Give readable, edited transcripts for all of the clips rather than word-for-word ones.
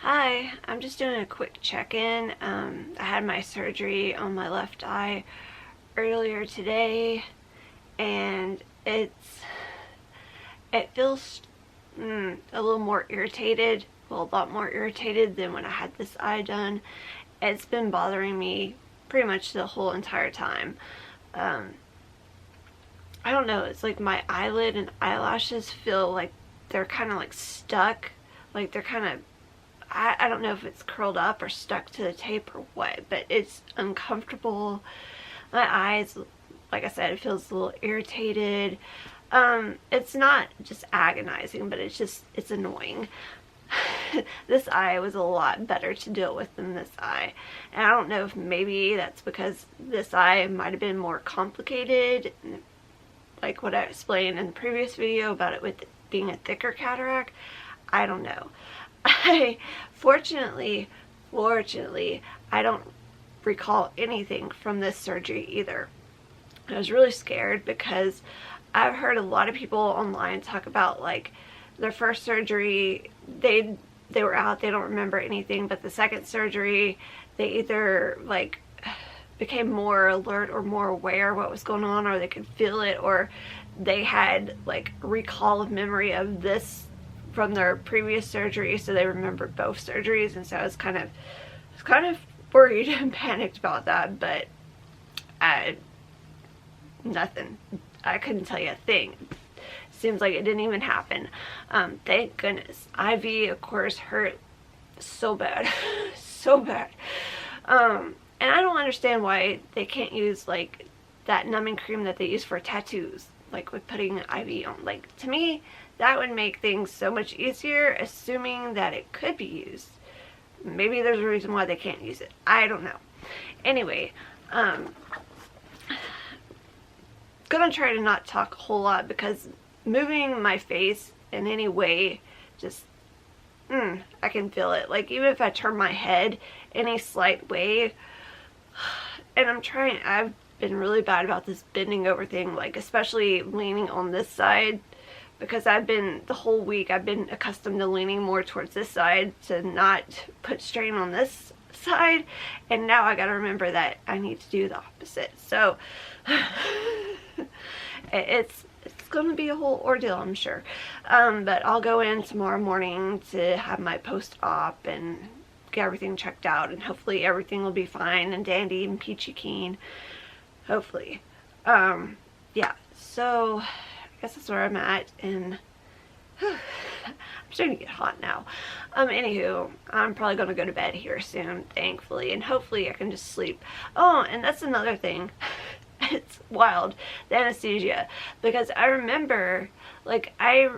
Hi, I'm just doing a quick check-in. I had my surgery on my left eye earlier today, and it feels a little more irritated, well, a lot more irritated than when I had this eye done. It's been bothering me pretty much the whole entire time. I don't know, it's like my eyelid and eyelashes feel like they're kind of like stuck, like they're kind of, I don't know if it's curled up or stuck to the tape or what, but it's uncomfortable. My eyes, like I said, it feels a little irritated. It's not just agonizing, but it's annoying. This eye was a lot better to deal with than this eye. And I don't know if maybe that's because this eye might have been more complicated, like what I explained in the previous video about it with being a thicker cataract. I don't know. Fortunately, I don't recall anything from this surgery either. I was really scared because I've heard a lot of people online talk about like their first surgery, they were out, they don't remember anything, but the second surgery, they either like became more alert or more aware of what was going on, or they could feel it, or they had like recall of memory of this from their previous surgery, so they remembered both surgeries. And so I was kind of worried and panicked about that, but nothing. I couldn't tell you a thing. Seems like it didn't even happen. Thank goodness. IV, of course, hurt so bad. So bad. And I don't understand why they can't use like that numbing cream that they use for tattoos, like with putting an IV on. Like, to me, that would make things so much easier, assuming that it could be used. Maybe there's a reason why they can't use it. I don't know. Anyway, gonna try to not talk a whole lot because moving my face in any way, just, I can feel it. Like, even if I turn my head any slight way, and I've been really bad about this bending over thing, like especially leaning on this side, because the whole week I've been accustomed to leaning more towards this side to not put strain on this side, and now I gotta remember that I need to do the opposite. So it's gonna be a whole ordeal, I'm sure. But I'll go in tomorrow morning to have my post-op and get everything checked out, and hopefully everything will be fine and dandy and peachy keen. Hopefully. Yeah, so I guess that's where I'm at, and I'm starting to get hot now. Anywho, I'm probably gonna go to bed here soon, thankfully, and hopefully I can just sleep. Oh, and that's another thing. It's wild, the anesthesia, because I remember, like, I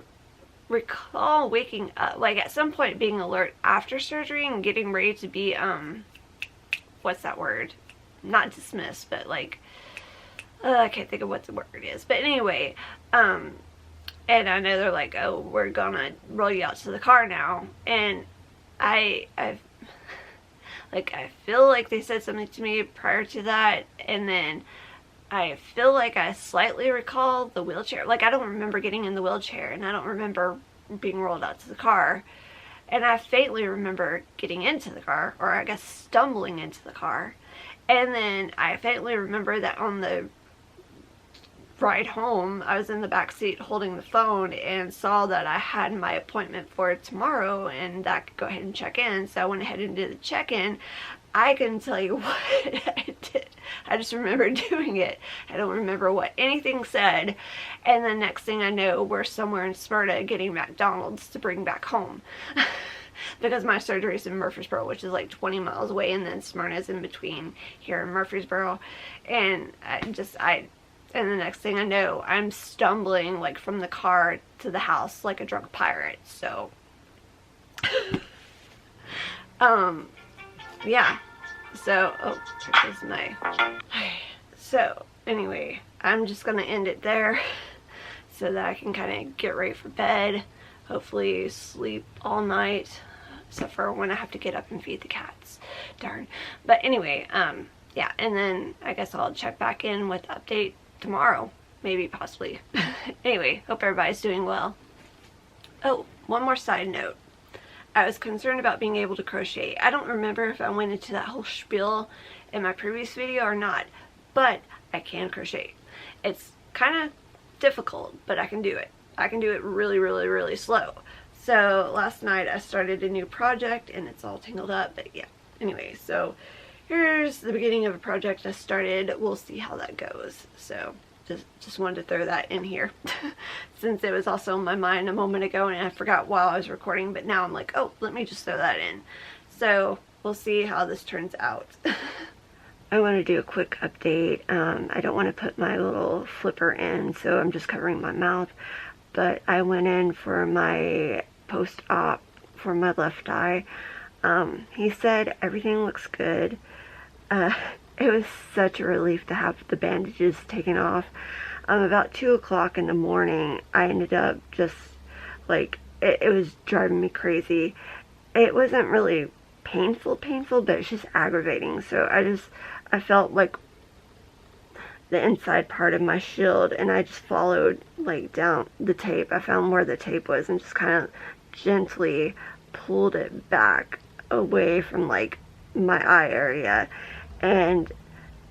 recall waking up, like, at some point being alert after surgery and getting ready to be, what's that word? Not dismissed, but like, I can't think of what the word is. But anyway, and I know they're like, oh, we're gonna roll you out to the car now. And I feel like they said something to me prior to that, and then I feel like I slightly recall the wheelchair. Like, I don't remember getting in the wheelchair, and I don't remember being rolled out to the car. And I faintly remember getting into the car, or I guess stumbling into the car. And then I faintly remember that on the ride home, I was in the back seat holding the phone and saw that I had my appointment for tomorrow and that I could go ahead and check in. So I went ahead and did the check-in. I couldn't tell you what I did. I just remember doing it. I don't remember what anything said. And the next thing I know, we're somewhere in Smyrna getting McDonald's to bring back home. Because my surgery is in Murfreesboro, which is like 20 miles away, and then Smyrna is in between here in Murfreesboro. And and the next thing I know, I'm stumbling like from the car to the house like a drunk pirate. So yeah. So, oh, there's my, so anyway, I'm just gonna end it there so that I can kind of get ready for bed. Hopefully sleep all night, except for when I have to get up and feed the cats. Darn. But anyway, yeah, and then I guess I'll check back in with update tomorrow, maybe, possibly. Anyway, hope everybody's doing well. Oh, one more side note. I was concerned about being able to crochet. I don't remember if I went into that whole spiel in my previous video or not, but I can crochet. It's kind of difficult, but I can do it. I can do it really, really, really slow. So last night I started a new project and it's all tangled up, but yeah. Anyway, so here's the beginning of a project I started. We'll see how that goes. So just wanted to throw that in here since it was also on my mind a moment ago and I forgot while I was recording, but now I'm like, oh, let me just throw that in. So we'll see how this turns out. I want to do a quick update. I don't want to put my little flipper in, so I'm just covering my mouth, but I went in for my post-op for my left eye. He said everything looks good. It was such a relief to have the bandages taken off. About 2 o'clock in the morning, I ended up just, like, it was driving me crazy. It wasn't really painful, but it's just aggravating. So I felt like the inside part of my shield, and I just followed, like, down the tape. I found where the tape was and just kind of gently pulled it back away from, like, my eye area. And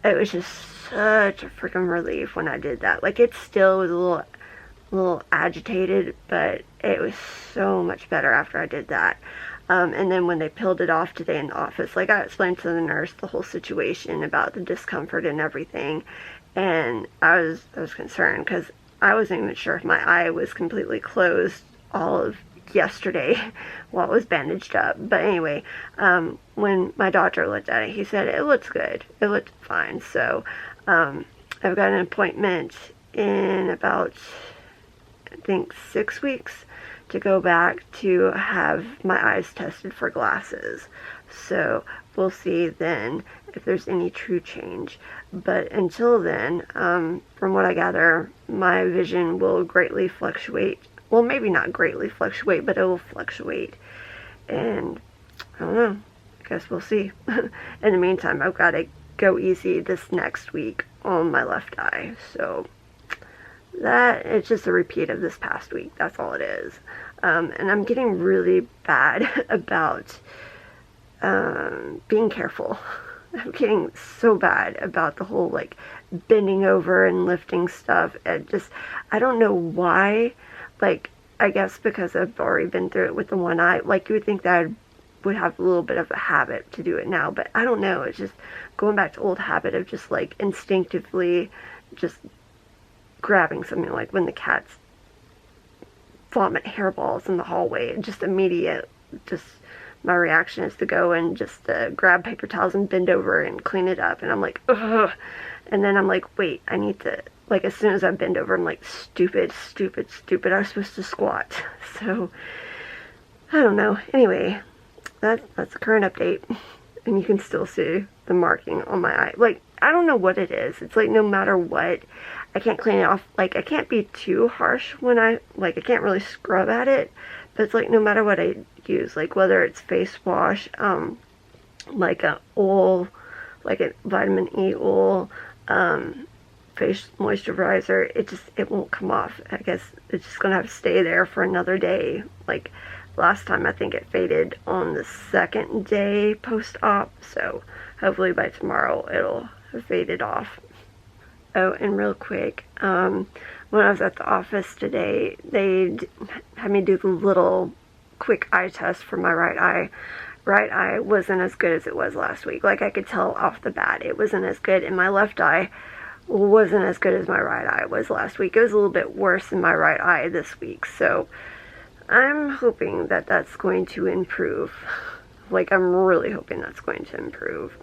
it was just such a freaking relief when I did that. Like, it still was a little agitated, but it was so much better after I did that. And then when they peeled it off today in the office, like, I explained to the nurse the whole situation about the discomfort and everything, and I was concerned because I wasn't even sure if my eye was completely closed all of yesterday while it was bandaged up. But anyway, when my doctor looked at it, he said it looks good, it looked fine. So I've got an appointment in about, I think, 6 weeks to go back to have my eyes tested for glasses. So we'll see then if there's any true change. But until then, from what I gather, my vision will greatly fluctuate. Well, maybe not greatly fluctuate, but it will fluctuate. And I don't know. I guess we'll see. In the meantime, I've got to go easy this next week on my left eye. So that, it's just a repeat of this past week. That's all it is. And I'm getting really bad about being careful. I'm getting so bad about the whole, like, bending over and lifting stuff. I don't know why. Like, I guess because I've already been through it with the one eye. Like, you would think that I would have a little bit of a habit to do it now, but I don't know. It's just going back to old habit of just, like, instinctively just grabbing something, like when the cats vomit hairballs in the hallway. Just immediate, just my reaction is to go and just grab paper towels and bend over and clean it up. And I'm like, ugh. And then I'm like, wait, I need to, like, as soon as I bend over, I'm like, stupid, I was supposed to squat. So, I don't know. Anyway, that's the current update. And you can still see the marking on my eye. Like, I don't know what it is. It's like, no matter what, I can't clean it off. Like, I can't be too harsh when I can't really scrub at it. But it's like, no matter what I use, like, whether it's face wash, like a oil, like a vitamin E oil, face moisturizer, it won't come off. I guess it's just gonna have to stay there for another day. Like, last time I think it faded on the second day post-op, so hopefully by tomorrow it'll have faded off. Oh, and real quick, when I was at the office today, they had me do the little quick eye test for my right eye. Right eye wasn't as good as it was last week. Like, I could tell off the bat it wasn't as good, and my left eye wasn't as good as my right eye was last week. It was a little bit worse in my right eye this week, so I'm hoping that that's going to improve. Like, I'm really hoping that's going to improve.